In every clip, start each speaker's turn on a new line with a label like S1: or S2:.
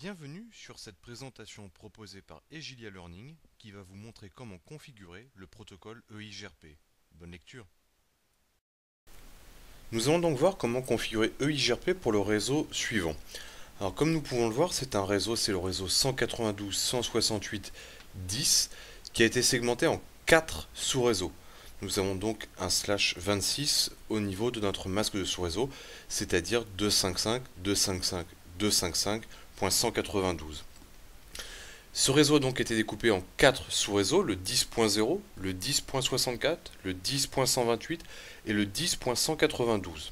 S1: Bienvenue sur cette présentation proposée par Egilia Learning qui va vous montrer comment configurer le protocole EIGRP. Bonne lecture. Nous allons donc voir comment configurer EIGRP pour le réseau suivant. Alors comme nous pouvons le voir, c'est le réseau 192.168.10 qui a été segmenté en 4 sous-réseaux. Nous avons donc un /26 au niveau de notre masque de sous-réseau, c'est-à-dire 255.255.255.192. Ce réseau a donc été découpé en 4 sous-réseaux, le 10.0, le 10.64, le 10.128 et le 10.192.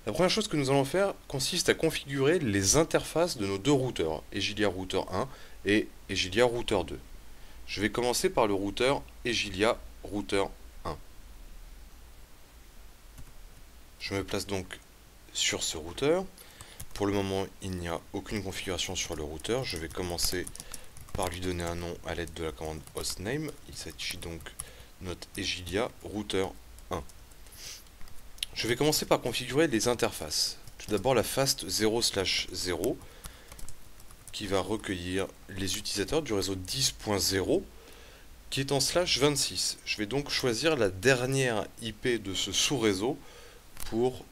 S1: La première chose que nous allons faire consiste à configurer les interfaces de nos deux routeurs, Egilia Router 1 et Egilia Router 2. Je vais commencer par le routeur Egilia Router 1. Je me place donc sur ce routeur. Pour le moment, il n'y a aucune configuration sur le routeur. Je vais commencer par lui donner un nom à l'aide de la commande hostname. Il s'agit donc de notre Egilia Router 1. Je vais commencer par configurer les interfaces. Tout d'abord la fast 0/0 qui va recueillir les utilisateurs du réseau 10.0 qui est en /26. Je vais donc choisir la dernière IP de ce sous-réseau pour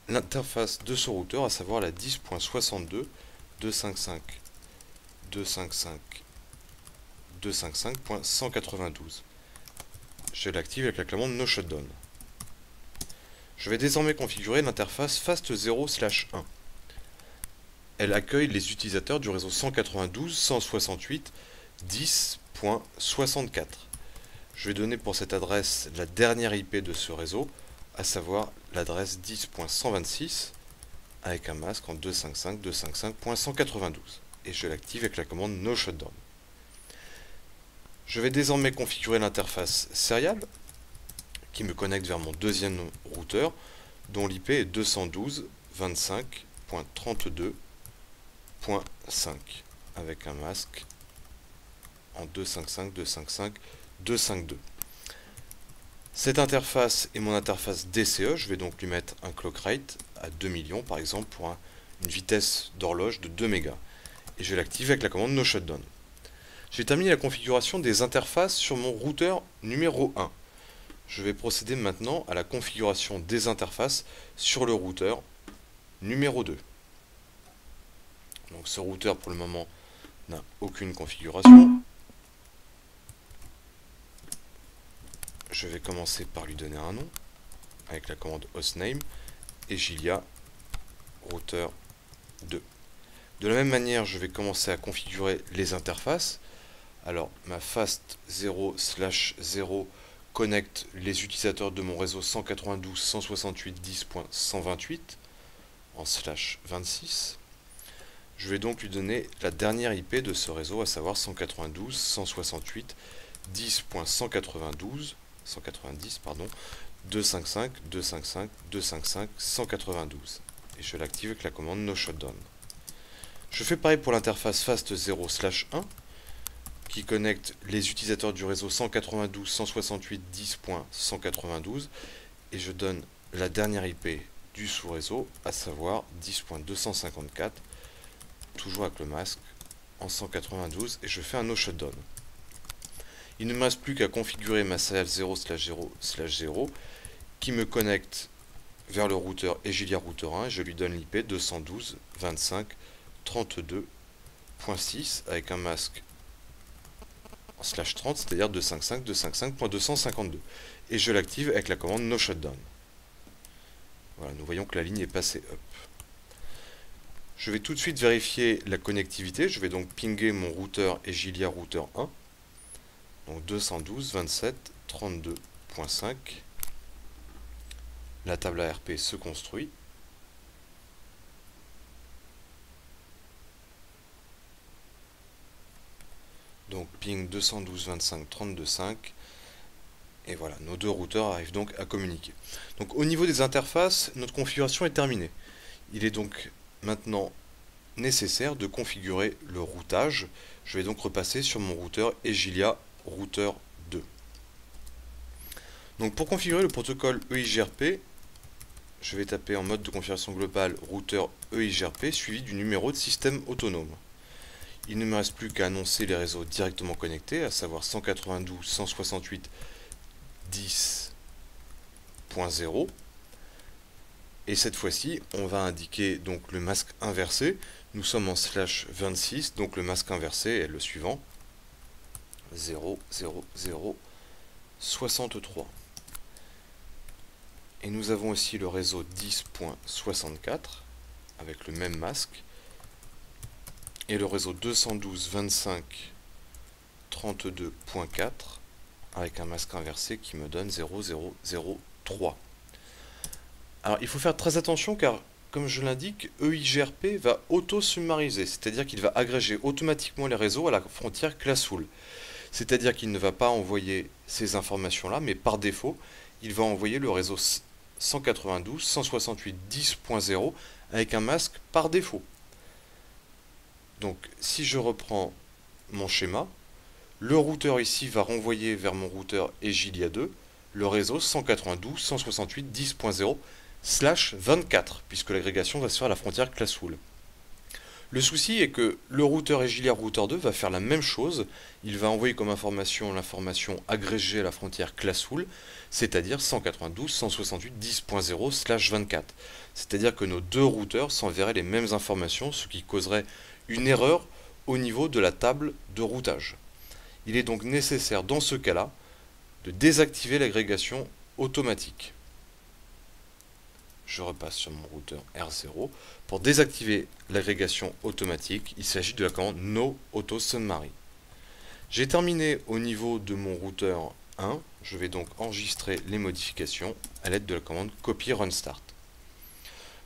S1: l'interface de ce routeur, à savoir la 10.62.255.255.192. Je l'active avec la commande no shutdown. Je vais désormais configurer l'interface fast0/1. Elle accueille les utilisateurs du réseau 192.168.10.64. Je vais donner pour cette adresse la dernière IP de ce réseau, à savoir l'adresse 10.126 avec un masque en 255.255.192 et je l'active avec la commande no shutdown. Je vais désormais configurer l'interface serial qui me connecte vers mon deuxième routeur dont l'IP est 212.25.32.5 avec un masque en 255.255.252. Cette interface est mon interface DCE, je vais donc lui mettre un clock rate à 2 millions par exemple pour une vitesse d'horloge de 2 mégas. Et je l'active avec la commande no shutdown. J'ai terminé la configuration des interfaces sur mon routeur numéro 1. Je vais procéder maintenant à la configuration des interfaces sur le routeur numéro 2. Donc ce routeur pour le moment n'a aucune configuration. Je vais commencer par lui donner un nom avec la commande hostname Egilia Router 2. De la même manière, je vais commencer à configurer les interfaces. Alors, ma fast 0/0 connecte les utilisateurs de mon réseau 192.168.10.128 en /26. Je vais donc lui donner la dernière IP de ce réseau, à savoir 192.168.10.192. 190 pardon, 255, 255, 255, 192 et je l'active avec la commande no shutdown. Je fais pareil pour l'interface fast0/1 qui connecte les utilisateurs du réseau 192.168.10.192 et je donne la dernière IP du sous-réseau, à savoir 10.254, toujours avec le masque en 192 et je fais un no shutdown. Il ne me reste plus qu'à configurer ma serial 0/0/0 qui me connecte vers le routeur Egilia Router 1 et je lui donne l'IP 212.25.32.6 avec un masque en /30, c'est-à-dire 255.255.252 et je l'active avec la commande no shutdown. Voilà, nous voyons que la ligne est passée up. Je vais tout de suite vérifier la connectivité, je vais donc pinguer mon routeur Egilia Router 1. Donc 212.27.32.5. La table ARP se construit. Donc ping 212.25.32.5. Et voilà, nos deux routeurs arrivent donc à communiquer. Donc au niveau des interfaces, notre configuration est terminée. Il est donc maintenant nécessaire de configurer le routage. Je vais donc repasser sur mon routeur Egilia Router 2. Donc pour configurer le protocole EIGRP, je vais taper en mode de configuration globale routeur EIGRP suivi du numéro de système autonome. Il ne me reste plus qu'à annoncer les réseaux directement connectés, à savoir 192.168.10.0. Et cette fois-ci, on va indiquer donc le masque inversé. Nous sommes en /26, donc le masque inversé est le suivant. 0, 0, 0, 63. Et nous avons aussi le réseau 10.64 avec le même masque. Et le réseau 212.25.32.4 avec un masque inversé qui me donne 0003. Alors il faut faire très attention car, comme je l'indique, EIGRP va auto-summariser, c'est-à-dire qu'il va agréger automatiquement les réseaux à la frontière Classful. C'est-à-dire qu'il ne va pas envoyer ces informations-là, mais par défaut, il va envoyer le réseau 192.168.10.0 avec un masque par défaut. Donc si je reprends mon schéma, le routeur ici va renvoyer vers mon routeur Egilia2 le réseau 192.168.10.0/24, puisque l'agrégation va se faire à la frontière Classful. Le souci est que le routeur Egilia routeur 2 va faire la même chose, il va envoyer comme information l'information agrégée à la frontière Classful, c'est-à-dire 192.168.10.0/24. C'est-à-dire que nos deux routeurs s'enverraient les mêmes informations, ce qui causerait une erreur au niveau de la table de routage. Il est donc nécessaire dans ce cas-là de désactiver l'agrégation automatique. Je repasse sur mon routeur R0. Pour désactiver l'agrégation automatique, il s'agit de la commande No Auto Summary. J'ai terminé au niveau de mon routeur 1. Je vais donc enregistrer les modifications à l'aide de la commande Copy Run Start.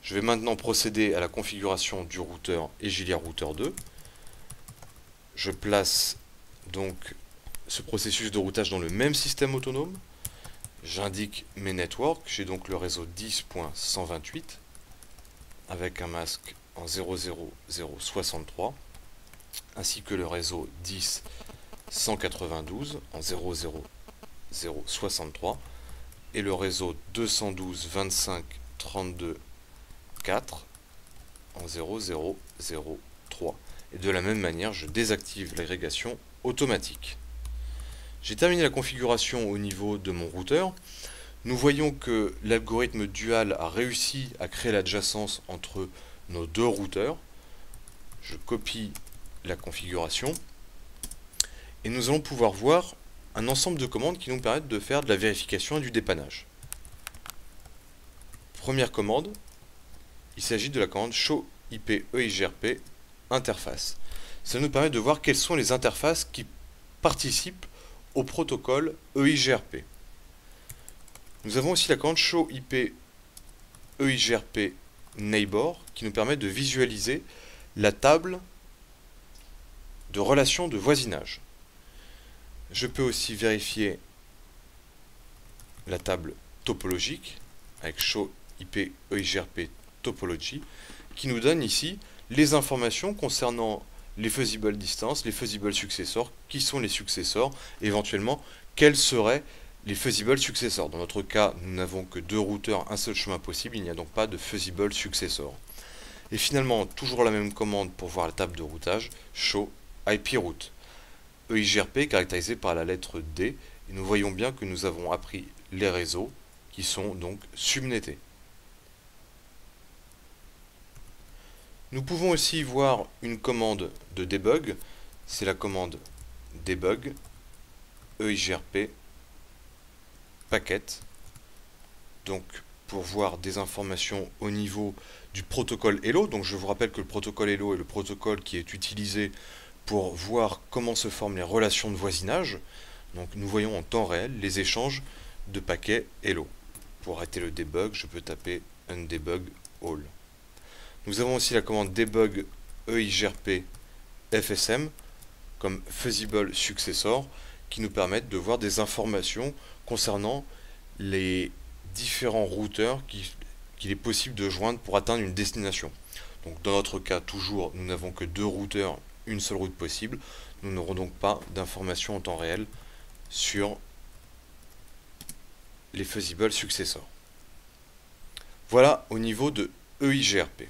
S1: Je vais maintenant procéder à la configuration du routeur Egilia routeur 2. Je place donc ce processus de routage dans le même système autonome. J'indique mes networks. J'ai donc le réseau 10.128 avec un masque en 00063 ainsi que le réseau 10.192 en 00063 et le réseau 212.25.32.4 en 0003. Et de la même manière, je désactive l'agrégation automatique. J'ai terminé la configuration au niveau de mon routeur. Nous voyons que l'algorithme dual a réussi à créer l'adjacence entre nos deux routeurs. Je copie la configuration et nous allons pouvoir voir un ensemble de commandes qui nous permettent de faire de la vérification et du dépannage. Première commande, il s'agit de la commande Show IP EIGRP interface. Ça nous permet de voir quelles sont les interfaces qui participent au protocole EIGRP. Nous avons aussi la commande Show IP EIGRP Neighbor qui nous permet de visualiser la table de relations de voisinage. Je peux aussi vérifier la table topologique avec Show IP EIGRP Topology qui nous donne ici les informations concernant les fusible distance, les fusible successors, qui sont les successeurs, éventuellement quels seraient les fusible successors. Dans notre cas, nous n'avons que deux routeurs, un seul chemin possible, il n'y a donc pas de fusible successor. Et finalement, toujours la même commande pour voir la table de routage, Show IP Route. EIGRP caractérisé par la lettre D, et nous voyons bien que nous avons appris les réseaux qui sont donc subnettés. Nous pouvons aussi voir une commande de debug, c'est la commande debug EIGRP packet, donc pour voir des informations au niveau du protocole Hello. Donc je vous rappelle que le protocole Hello est le protocole qui est utilisé pour voir comment se forment les relations de voisinage. Donc nous voyons en temps réel les échanges de paquets Hello. Pour arrêter le debug, je peux taper undebug all. Nous avons aussi la commande debug EIGRP FSM comme fusible successor qui nous permettent de voir des informations concernant les différents routeurs qu'il est possible de joindre pour atteindre une destination. Donc dans notre cas, toujours, nous n'avons que deux routeurs, une seule route possible. Nous n'aurons donc pas d'informations en temps réel sur les fusible successors. Voilà au niveau de EIGRP.